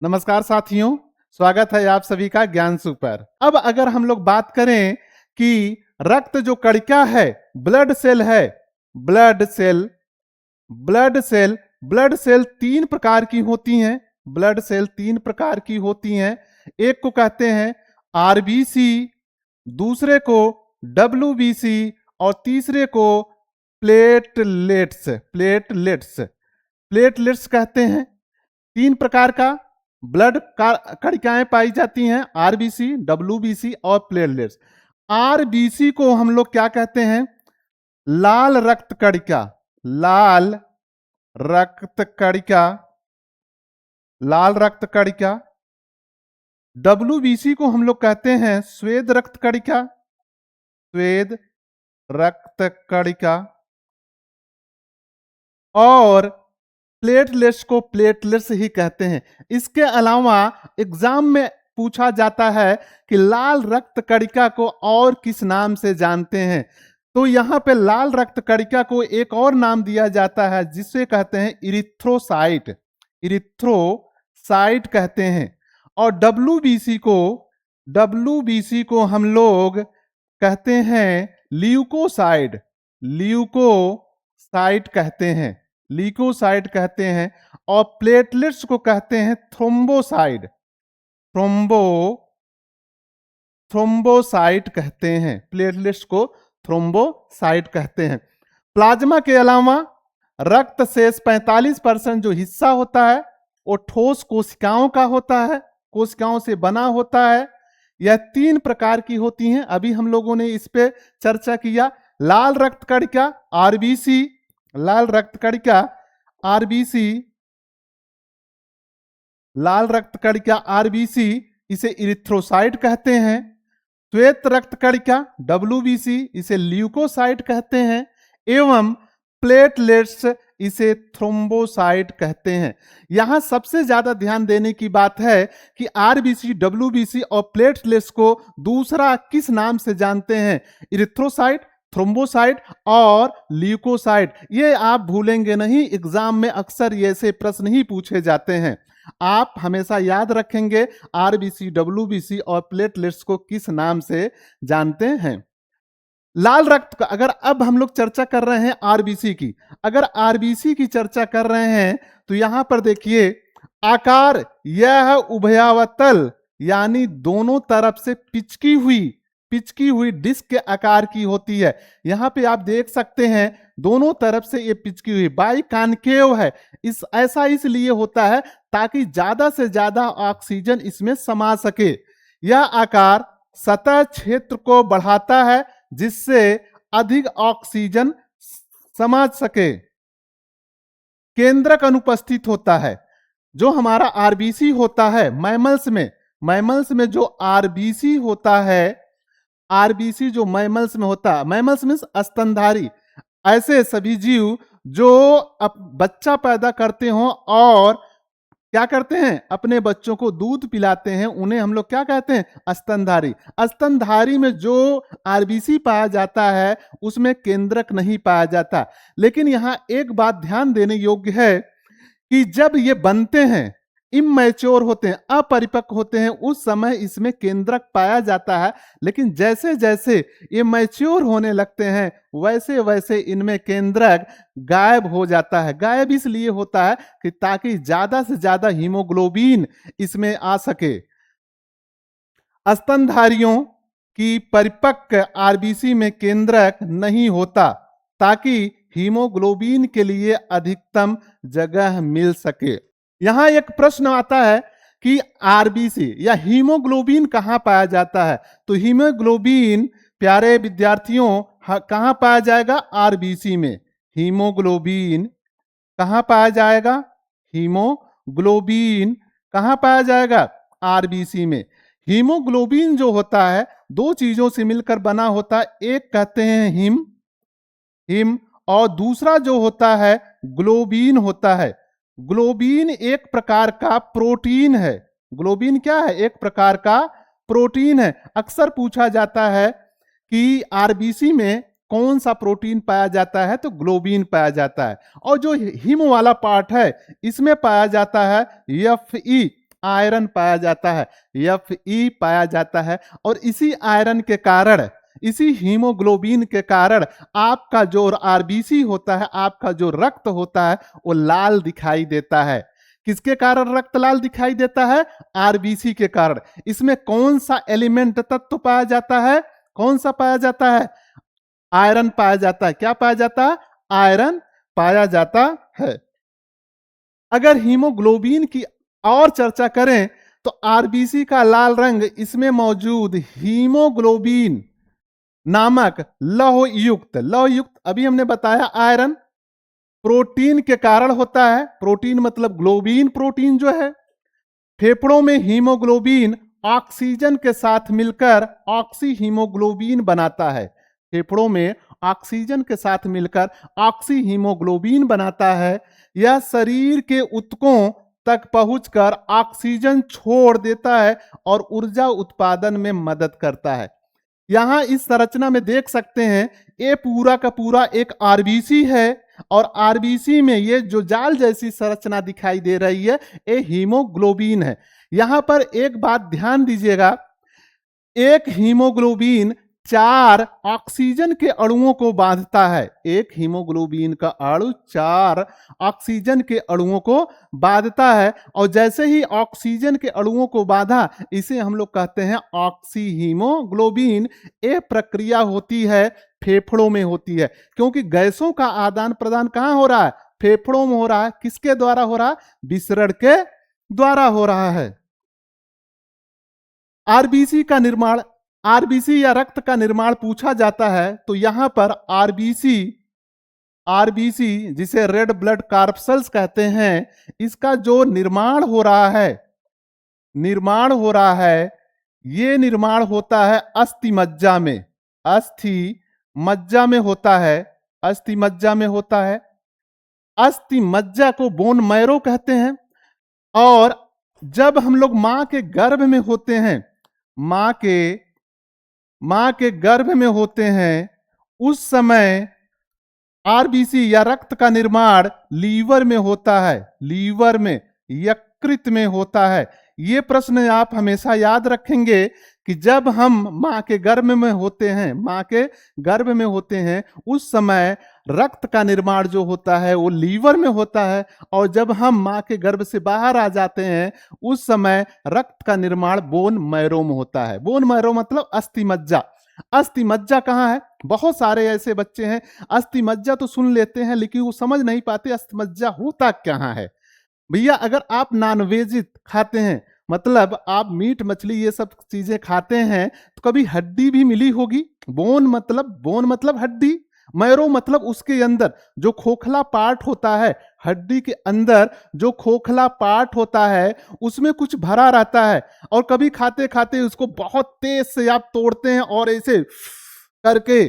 नमस्कार साथियों, स्वागत है आप सभी का ज्ञानसु पर। अब अगर हम लोग बात करें कि रक्त जो कणिका है, ब्लड सेल है, blood cell blood cell blood cell तीन प्रकार की होती हैं। ब्लड सेल तीन प्रकार की होती हैं। एक को कहते हैं आरबीसी, दूसरे को डब्ल्यूबीसी और तीसरे को प्लेटलेट्स प्लेटलेट्स प्लेटलेट्स कहते हैं। तीन प्रकार का ब्लड कणिकाएं पाई जाती हैं, आरबीसी, डब्ल्यूबीसी और प्लेटलेट्स। आरबीसी को हम लोग क्या कहते हैं? लाल रक्त कणिका, लाल रक्त कणिका, लाल रक्त कणिका। डब्ल्यूबीसी को हम लोग कहते हैं श्वेत रक्त कणिका, श्वेत रक्त कणिका। और प्लेटलेट्स को प्लेटलेट्स ही कहते हैं। इसके अलावा एग्जाम में पूछा जाता है कि लाल रक्त कणिका को और किस नाम से जानते हैं, तो यहां पे लाल रक्त कणिका को एक और नाम दिया जाता है जिसे कहते हैं इरिथ्रोसाइट, इरिथ्रोसाइट कहते हैं। और डब्ल्यूबीसी को हम लोग कहते हैं ल्यूकोसाइड, ल्यूकोसाइट कहते हैं, ल्यूकोसाइट कहते हैं। और प्लेटलेट्स को कहते हैं थ्रोम्बोसाइड, थ्रोम्बोसाइट कहते हैं। प्लेटलेट्स को थ्रोम्बोसाइट कहते हैं। प्लाज्मा के अलावा रक्त शेष 45% जो हिस्सा होता है वो ठोस कोशिकाओं का होता है, कोशिकाओं से बना होता है। यह तीन प्रकार की होती हैं। अभी हम लोगों ने इस पे चर्चा किया। लाल रक्त कणिका आरबीसी, लाल रक्त कणिका आरबीसी, लाल रक्त कणिका आरबीसी, इसे इरिथ्रोसाइट कहते हैं। श्वेत रक्त कणिका डब्ल्यूबीसी, इसे ल्यूकोसाइट कहते हैं। एवं प्लेटलेट्स इसे थ्रोम्बोसाइट कहते हैं। यहां सबसे ज्यादा ध्यान देने की बात है कि आरबीसी, डब्ल्यूबीसी और प्लेटलेट्स को दूसरा किस नाम से जानते हैं? इरिथ्रोसाइट, थ्रोम्बोसाइट और ल्यूकोसाइट। ये आप भूलेंगे नहीं, एग्जाम में अक्सर ऐसे प्रश्न ही पूछे जाते हैं। आप हमेशा याद रखेंगे आरबीसी, डब्ल्यूबीसी और प्लेटलेट्स को किस नाम से जानते हैं। लाल रक्त का अगर अब हम लोग चर्चा कर रहे हैं आरबीसी की, अगर आरबीसी की चर्चा कर रहे हैं तो यहां पर देखिए आकार, यह उभयावतल यानी दोनों तरफ से पिचकी हुई डिस्क के आकार की होती है। यहां पे आप देख सकते हैं दोनों तरफ से ये पिचकी हुई बाइकॉन्केव है। ऐसा इसलिए होता है ताकि ज्यादा से ज्यादा ऑक्सीजन इसमें समा सके। यह आकार सतह क्षेत्र को बढ़ाता है जिससे अधिक ऑक्सीजन समा सके। केंद्रक अनुपस्थित होता है। जो हमारा आरबीसी होता है मैमल्स में जो आरबीसी होता है, आरबीसी जो मैमल्स में होता है, मैमल्स मीन्स स्तनधारी, ऐसे सभी जीव जो बच्चा पैदा करते हो और क्या करते हैं, अपने बच्चों को दूध पिलाते हैं, उन्हें हम लोग क्या कहते हैं? स्तनधारी। स्तनधारी में जो आरबीसी पाया जाता है उसमें केंद्रक नहीं पाया जाता। लेकिन यहां एक बात ध्यान देने योग्य है कि जब ये बनते हैं, इमैच्योर होते हैं, अपरिपक्व होते हैं, उस समय इसमें केंद्रक पाया जाता है। लेकिन जैसे जैसे ये मैच्योर होने लगते हैं वैसे वैसे इनमें केंद्रक गायब हो जाता है। गायब इसलिए होता है कि ताकि ज्यादा से ज्यादा हीमोग्लोबिन इसमें आ सके। स्तनधारियों की परिपक्व आरबीसी में केंद्रक नहीं होता ताकि हीमोग्लोबिन के लिए अधिकतम जगह मिल सके। यहां एक प्रश्न आता है कि आरबीसी या हीमोग्लोबिन कहां पाया जाता है? तो हीमोग्लोबिन प्यारे विद्यार्थियों कहां पाया जाएगा? आरबीसी में। हीमोग्लोबिन कहां पाया जाएगा? हीमोग्लोबिन कहां पाया जाएगा? आरबीसी में। हीमोग्लोबिन जो होता है दो चीजों से मिलकर बना होता है। एक कहते हैं हिम और दूसरा जो होता है ग्लोबिन होता है। ग्लोबिन एक प्रकार का प्रोटीन है। ग्लोबिन क्या है? एक प्रकार का प्रोटीन है। अक्सर पूछा जाता है कि आरबीसी में कौन सा प्रोटीन पाया जाता है? तो ग्लोबिन पाया जाता है। और जो हिम वाला पार्ट है इसमें पाया जाता है एफई, आयरन पाया जाता है, Fe पाया जाता है। और इसी आयरन के कारण, इसी हीमोग्लोबिन के कारण आपका जो आरबीसी होता है, आपका जो रक्त होता है वो लाल दिखाई देता है। किसके कारण रक्त लाल दिखाई देता है? आरबीसी के कारण। इसमें कौन सा एलिमेंट तत्व पाया जाता है? कौन सा पाया जाता है? आयरन पाया जाता है। क्या पाया जाता है? आयरन पाया जाता है। अगर हीमोग्लोबिन की और चर्चा करें तो आरबीसी का लाल रंग, इसमें मौजूद हीमोग्लोबिन नामक लौह युक्त अभी हमने बताया आयरन प्रोटीन के कारण होता है। प्रोटीन मतलब ग्लोबिन प्रोटीन जो है। फेफड़ों में हीमोग्लोबिन ऑक्सीजन के साथ मिलकर ऑक्सी हीमोग्लोबिन बनाता है। फेफड़ों में ऑक्सीजन के साथ मिलकर ऑक्सी हीमोग्लोबिन बनाता है। यह शरीर के ऊतकों तक पहुंचकर ऑक्सीजन छोड़ देता है और ऊर्जा उत्पादन में मदद करता है। यहां इस संरचना में देख सकते हैं, ये पूरा का पूरा एक आरबीसी है और आरबीसी में ये जो जाल जैसी संरचना दिखाई दे रही है, ये हीमोग्लोबिन है। यहां पर एक बात ध्यान दीजिएगा, एक हीमोग्लोबिन 4 ऑक्सीजन के अणुओं को बांधता है। एक हीमोग्लोबिन का अणु 4 ऑक्सीजन के अणुओं को बांधता है और जैसे ही ऑक्सीजन के अणुओं को बांधा, इसे हम लोग कहते हैं ऑक्सी हीमोग्लोबिन। ये प्रक्रिया होती है फेफड़ों में होती है, क्योंकि गैसों का आदान प्रदान कहां हो रहा है? फेफड़ों में हो रहा है। किसके द्वारा हो रहा है? विसरण के द्वारा हो रहा है। आरबीसी का निर्माण, आरबीसी या रक्त का निर्माण पूछा जाता है तो यहां पर आरबीसी, आरबीसी जिसे रेड ब्लड कार्पसेल्स कहते हैं, इसका जो निर्माण हो रहा है, निर्माण हो रहा है, ये निर्माण होता है अस्थि मज्जा में। अस्थि मज्जा में होता है। अस्थि मज्जा में होता है। अस्थि मज्जा को बोन मैरो कहते हैं। और जब हम लोग मां के गर्भ में होते हैं, मां के गर्भ में होते हैं, उस समय आरबीसी या रक्त का निर्माण लीवर में होता है। लीवर में, यकृत में होता है। ये प्रश्न आप हमेशा याद रखेंगे कि जब हम मां के गर्भ में होते हैं, मां के गर्भ में होते हैं, उस समय रक्त का निर्माण जो होता है वो लीवर में होता है। और जब हम मां के गर्भ से बाहर आ जाते हैं, उस समय रक्त का निर्माण बोन मैरो में होता है। बोन मैरो मतलब अस्थि मज्जा। अस्थि मज्जा कहाँ है? बहुत सारे ऐसे बच्चे हैं, अस्थि मज्जा तो सुन लेते हैं लेकिन वो समझ नहीं पाते अस्थि मज्जा होता कहाँ है। भैया, अगर आप नॉनवेज खाते हैं, मतलब आप मीट मछली ये सब चीजें खाते हैं, तो कभी हड्डी भी मिली होगी। बोन मतलब हड्डी, मैरो मतलब उसके अंदर जो खोखला पार्ट होता है, हड्डी के अंदर जो खोखला पार्ट होता है उसमें कुछ भरा रहता है। और कभी खाते खाते उसको बहुत तेज से आप तोड़ते हैं और ऐसे करके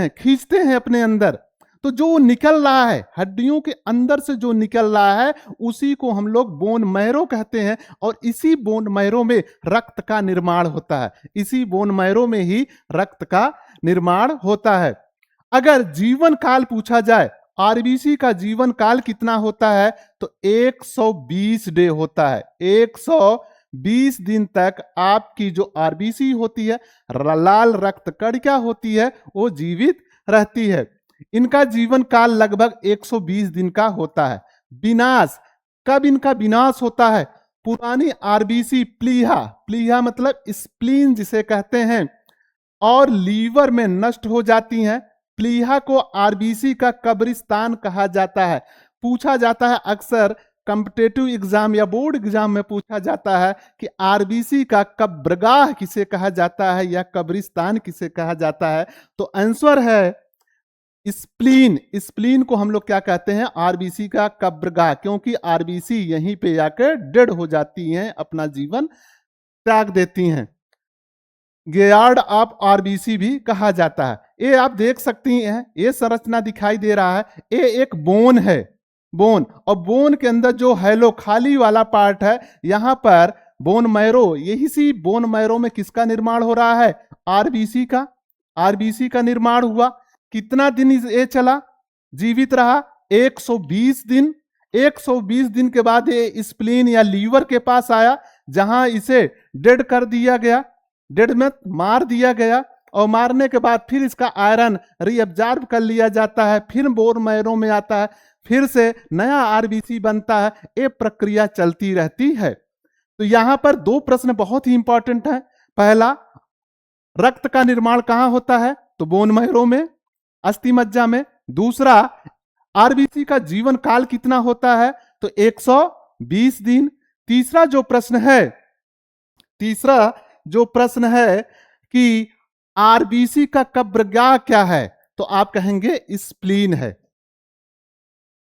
खींचते हैं अपने अंदर, तो जो निकल रहा है हड्डियों के अंदर से, जो निकल रहा है उसी को हम लोग बोन मैरो कहते हैं। और इसी बोन मैरो में रक्त का निर्माण होता है। इसी बोन मैरो में ही रक्त का निर्माण होता है। अगर जीवन काल पूछा जाए, आरबीसी का जीवन काल कितना होता है, तो 120 डे होता है। 120 दिन तक आपकी जो आरबीसी होती है, लाल रक्त कणिका होती है, वो जीवित रहती है। इनका जीवन काल लगभग 120 दिन का होता है। विनाश, कब इनका विनाश होता है? पुरानी आरबीसी प्लीहा मतलब स्प्लीन जिसे कहते हैं, और लीवर में नष्ट हो जाती हैं। प्लीहा को आरबीसी का कब्रिस्तान कहा जाता है। पूछा जाता है अक्सर कॉम्पिटिटिव एग्जाम या बोर्ड एग्जाम में पूछा जाता है कि आरबीसी का कब्रगाह किसे कहा जाता है या कब्रिस्तान किसे कहा जाता है, तो आंसर है स्प्लीन। स्प्लीन को हम लोग क्या कहते हैं? आरबीसी का कब्रगाह, क्योंकि आरबीसी यहीं पे जाकर डेड हो जाती हैं, अपना जीवन त्याग देती हैं। गेयार्ड ऑफ आरबीसी भी कहा जाता है। ये आप देख सकती हैं, ये संरचना दिखाई दे रहा है, ये एक बोन है, बोन। और बोन के अंदर जो हैलो खाली वाला पार्ट है, यहां पर बोन मैरो, यही सी बोन मैरो में किसका निर्माण हो रहा है? आरबीसी का। आरबीसी का निर्माण हुआ। कितना दिन ये चला, जीवित रहा? 120 दिन। 120 दिन के बाद ये स्प्लीन या लीवर के पास आया, जहां इसे डेड कर दिया गया, डेड में मार दिया गया, और मारने के बाद फिर इसका आयरन रीअब्जॉर्ब कर लिया जाता है, फिर बोन मैरो में आता है, फिर से नया आरबीसी बनता है। ये प्रक्रिया चलती रहती है। तो यहां पर दो प्रश्न बहुत ही इंपॉर्टेंट है। पहला, रक्त का निर्माण कहां होता है? तो बोन मैरो में, अस्थि मज्जा में। दूसरा, आरबीसी का जीवन काल कितना होता है? तो 120 दिन। तीसरा जो प्रश्न है कि आरबीसी का कब्रगाह क्या है? तो आप कहेंगे स्प्लीन है।